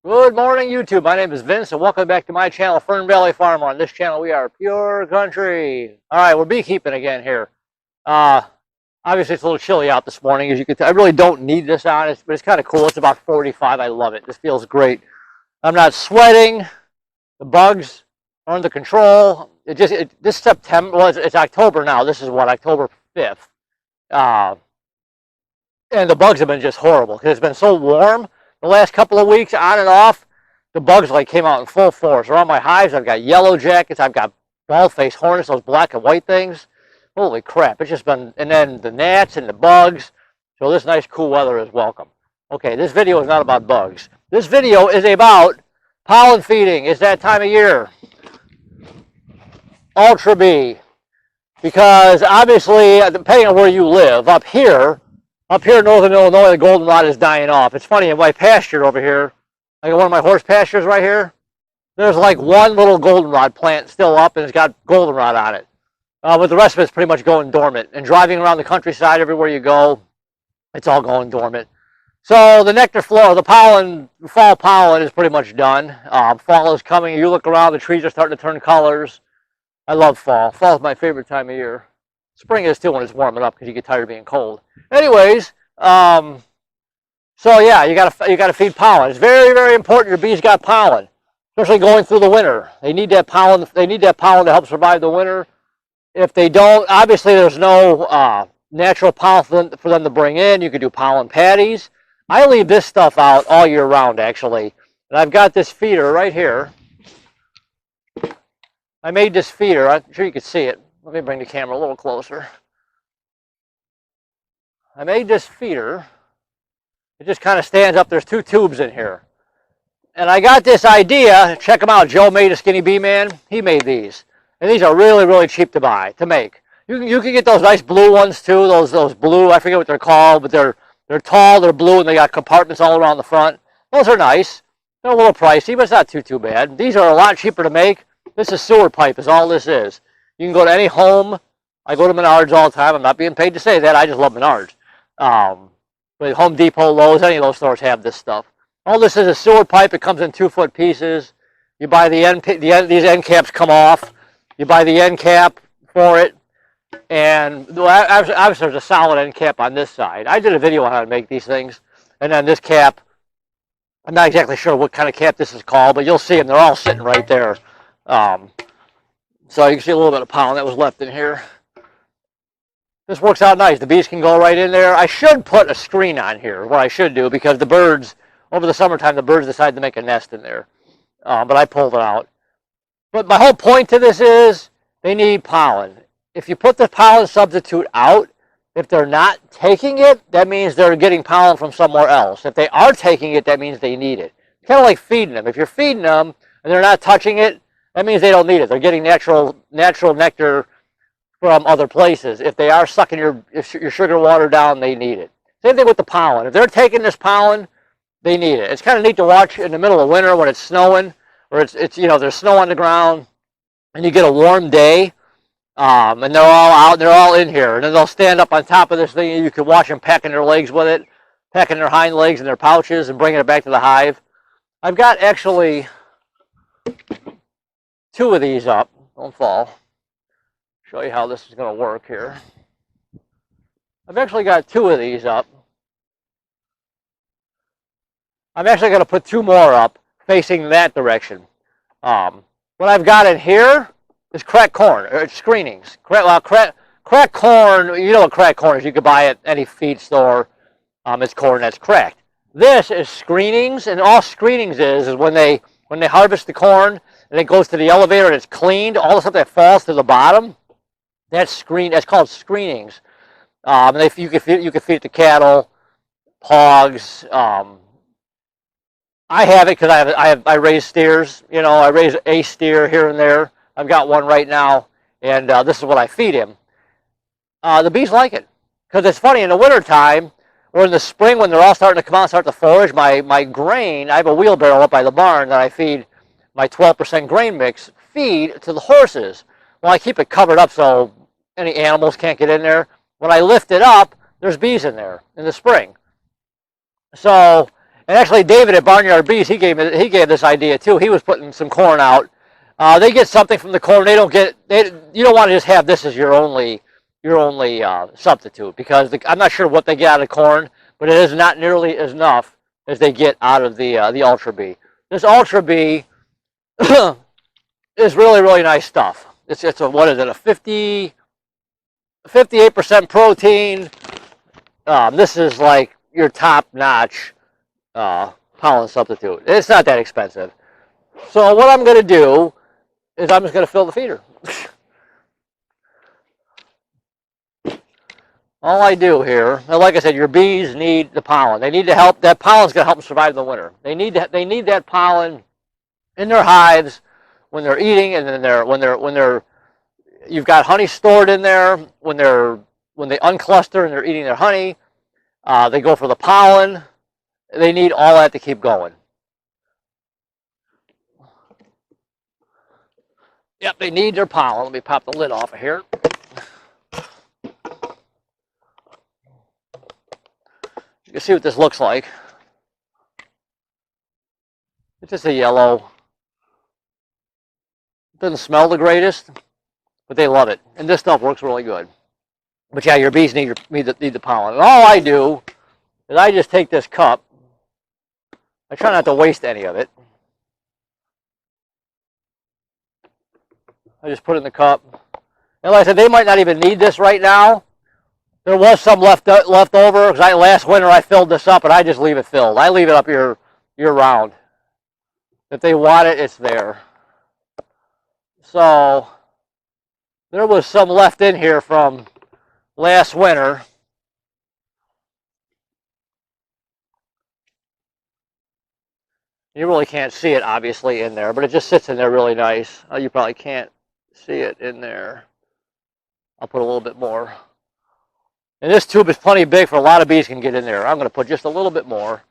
Good morning, YouTube. My name is Vince, and welcome back to my channel, Fern Valley Farmer. On this channel, we are pure country. All right, we're beekeeping again here. Obviously, it's a little chilly out this morning, as you can tell. I really don't need this on, but it's kind of cool. It's about 45. I love it. This feels great. I'm not sweating. The bugs are under control. This September, well, it's October now. This is what, October 5th. And the bugs have been just horrible because it's been so warm. The last couple of weeks, on and off, the bugs like came out in full force. Around my hives, I've got yellow jackets, I've got bald-faced hornets, those black and white things. Holy crap, it's just been, and then the gnats and the bugs. So this nice cool weather is welcome. Okay, this video is not about bugs. This video is about pollen feeding. It's that time of year. Ultra bee. Because obviously, depending on where you live, up here in northern Illinois, the goldenrod is dying off. It's funny, in my pasture over here, I got one of my horse pastures right here, there's like one little goldenrod plant still up, and it's got goldenrod on it. But the rest of it's pretty much going dormant. And driving around the countryside, everywhere you go, it's all going dormant. So the nectar flow, the pollen, fall pollen is pretty much done. Fall is coming. You look around, the trees are starting to turn colors. I love fall. Fall is my favorite time of year. Spring is too when it's warming up because you get tired of being cold. Anyways, so yeah, you gotta feed pollen. It's very, very important your bees got pollen, especially going through the winter. They need that pollen. They need that pollen to help survive the winter. If they don't, obviously there's no natural pollen for them to bring in. You could do pollen patties. I leave this stuff out all year round, actually. And I've got this feeder right here. I made this feeder. I'm sure you can see it. Let me bring the camera a little closer. I made this feeder. It just kind of stands up. There's two tubes in here. And I got this idea. Check them out. Joe made a Skinny Bee Man. He made these. And these are really, really cheap to make. You can get those nice blue ones too. Those blue, I forget what they're called, but they're tall, they're blue, and they got compartments all around the front. Those are nice. They're a little pricey, but it's not too bad. These are a lot cheaper to make. This is sewer pipe is all this is. You can go to any home. I go to Menards all the time. I'm not being paid to say that. I just love Menards. But Home Depot, Lowe's, any of those stores have this stuff. All this is a sewer pipe. It comes in 2-foot pieces. You buy these end caps come off. You buy the end cap for it. And obviously there's a solid end cap on this side. I did a video on how to make these things. And then this cap, I'm not exactly sure what kind of cap this is called, but you'll see them. They're all sitting right there. So you can see a little bit of pollen that was left in here. This works out nice. The bees can go right in there. I should put a screen on here, what I should do, because the birds, over the summertime, the birds decide to make a nest in there. But I pulled it out. But my whole point to this is they need pollen. If you put the pollen substitute out, if they're not taking it, that means they're getting pollen from somewhere else. If they are taking it, that means they need it. It's kind of like feeding them. If you're feeding them and they're not touching it, that means they don't need it. They're getting natural nectar from other places. If they are sucking your sugar water down, they need it. Same thing with the pollen. If they're taking this pollen, they need it. It's kind of neat to watch in the middle of winter when it's snowing, or it's there's snow on the ground, and you get a warm day, and they're all out, they're all in here, and then they'll stand up on top of this thing, and you can watch them packing their legs with it, packing their hind legs in their pouches, and bringing it back to the hive. I've got actually 2 of these up. Don't fall. Show you how this is going to work here. I've actually got 2 of these up. I'm actually going to put 2 more up facing that direction. What I've got in here is cracked corn, or screenings. Cracked corn, you know what cracked corn is. You can buy it at any feed store. It's corn that's cracked. This is screenings, and all screenings is when they harvest the corn and it goes to the elevator and it's cleaned, all the stuff that falls to the bottom, that's called screenings. And you can feed it to cattle, hogs. I have it because I raise steers. I raise a steer here and there. I've got one right now, and this is what I feed him. The bees like it because it's funny in the wintertime or in the spring when they're all starting to come out and start to forage. My grain, I have a wheelbarrow up by the barn that I feed my 12% grain mix feed to the horses. Well, I keep it covered up so any animals can't get in there. When I lift it up, there's bees in there in the spring. So And actually, David at Barnyard Bees, he gave this idea too. He was putting some corn out. They get something from the corn. They don't get. You don't want to just have this as your only substitute, because I'm not sure what they get out of corn, but it is not nearly as enough as they get out of the Ultra Bee. This Ultra Bee is really, really nice stuff. It's a, what is it, a 58% protein. This is like your top-notch pollen substitute. It's not that expensive. So what I'm going to do is I'm just going to fill the feeder. All I do here, and like I said, your bees need the pollen. They need to help. That pollen's going to help them survive the winter. They need that pollen in their hives when they're eating, and then when they're you've got honey stored in there. When they uncluster and they're eating their honey, they go for the pollen. They need all that to keep going. Yep, they need their pollen. Let me pop the lid off of here. You can see what this looks like. It's just a yellow. It doesn't smell the greatest, but they love it. And this stuff works really good. But yeah, your bees need the pollen. And all I do is I just take this cup. I try not to waste any of it. I just put it in the cup. And like I said, they might not even need this right now. There was some left over, because last winter I filled this up, and I just leave it filled. I leave it up year round. If they want it, it's there. So there was some left in here from last winter. You really can't see it, obviously, in there, but it just sits in there really nice. You probably can't see it in there. I'll put a little bit more. And this tube is plenty big for a lot of bees can get in there. I'm going to put just a little bit more.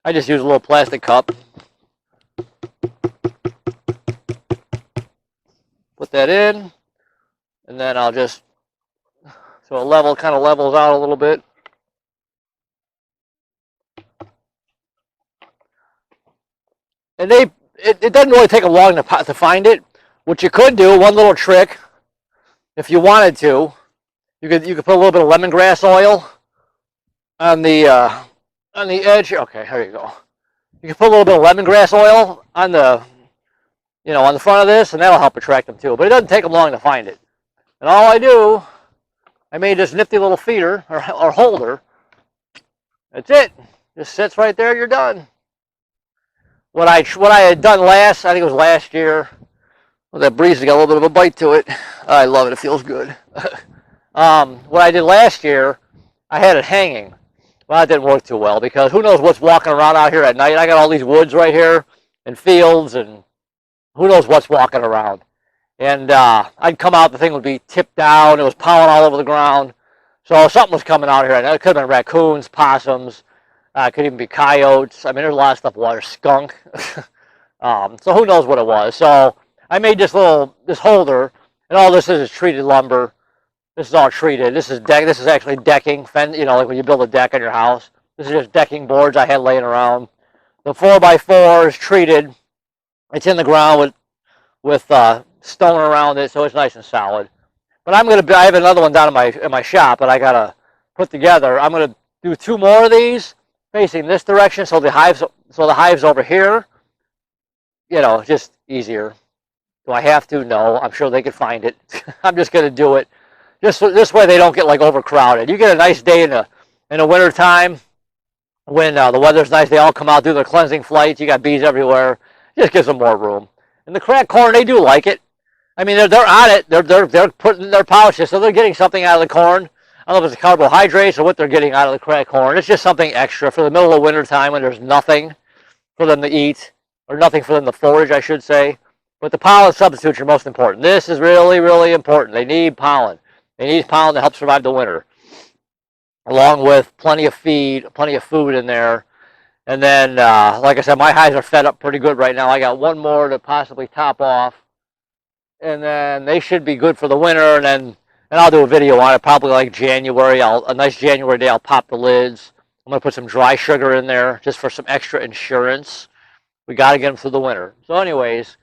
I just use a little plastic cup. Put that in, and then I'll just, so it kind of levels out a little bit. And it doesn't really take them long to find it. What you could do, one little trick, if you wanted to, you could put a little bit of lemongrass oil on the edge. Okay, here you go. You can put a little bit of lemongrass oil on the front of this, and that'll help attract them too. But it doesn't take them long to find it. And all I do, I made this nifty little feeder or holder. That's it. Just sits right there. You're done. What I had done last, I think it was last year. Well, that breeze has got a little bit of a bite to it. I love it. It feels good. What I did last year, I had it hanging. Well, that didn't work too well, because who knows what's walking around out here at night. I got all these woods right here and fields, and who knows what's walking around. And I'd come out, the thing would be tipped down. It was pollen all over the ground. So something was coming out here. It could have been raccoons, possums. It could even be coyotes. I mean, there's a lot of stuff. Water, skunk. So who knows what it was. So I made this holder, and all this is treated lumber. This is all treated. This is actually decking. Like when you build a deck on your house. This is just decking boards I had laying around. The 4x4 is treated. It's in the ground with stone around it, so it's nice and solid. But I have another one down in my shop that I gotta put together. I'm gonna do 2 more of these facing this direction, so the hive's over here. Just easier. Do I have to? No. I'm sure they could find it. I'm just gonna do it. Just this way they don't get like overcrowded. You get a nice day in the winter time when the weather's nice. They all come out, do their cleansing flights. You got bees everywhere. It just gives them more room. And the cracked corn, they do like it. I mean, they're on it. They're putting their pouches, so they're getting something out of the corn. I don't know if it's carbohydrates or what they're getting out of the cracked corn. It's just something extra for the middle of winter time when there's nothing for them to eat, or nothing for them to forage, I should say. But the pollen substitutes are most important. This is really, really important. They need pollen. They need pollen to help survive the winter, along with plenty of feed, plenty of food in there. And then, like I said, my hives are fed up pretty good right now. I got 1 more to possibly top off. And then they should be good for the winter. And then And I'll do a video on it probably like January. A nice January day, I'll pop the lids. I'm going to put some dry sugar in there just for some extra insurance. We got to get them through the winter. So anyways,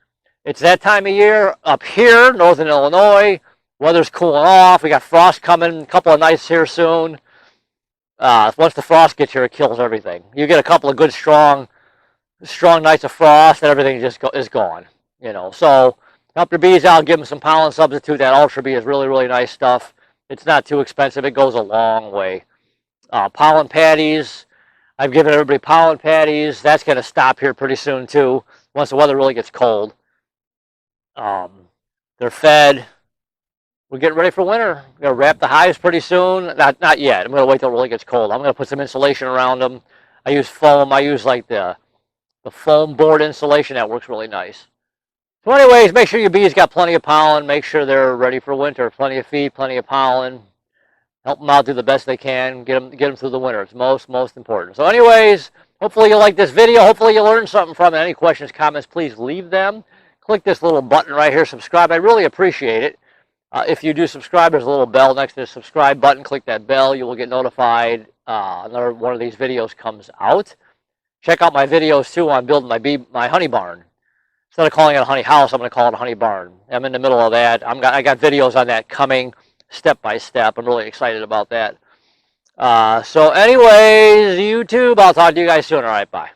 it's that time of year up here, northern Illinois. Weather's cooling off. We got frost coming, a couple of nights here soon. Once the frost gets here, it kills everything. You get a couple of good, strong nights of frost, and everything just is gone. You know, so help your bees out. Give them some pollen substitute. That Ultra Bee is really, really nice stuff. It's not too expensive. It goes a long way. Pollen patties. I've given everybody pollen patties. That's going to stop here pretty soon too. Once the weather really gets cold. They're fed. We're getting ready for winter. We're going to wrap the hives pretty soon. Not yet. I'm going to wait till it really gets cold. I'm going to put some insulation around them. I use foam. I use like the foam board insulation. That works really nice. So anyways, make sure your bees got plenty of pollen. Make sure they're ready for winter. Plenty of feed, plenty of pollen. Help them out, do the best they can. Get them through the winter. It's most important. So anyways, hopefully you like this video. Hopefully you learned something from it. Any questions, comments, please leave them. Click this little button right here, subscribe. I really appreciate it. If you do subscribe, there's a little bell next to the subscribe button. Click that bell. You will get notified another one of these videos comes out. Check out my videos, too, on building my honey barn. Instead of calling it a honey house, I'm going to call it a honey barn. I'm in the middle of that. I got videos on that coming step by step. I'm really excited about that. So anyways, YouTube, I'll talk to you guys soon. All right, bye.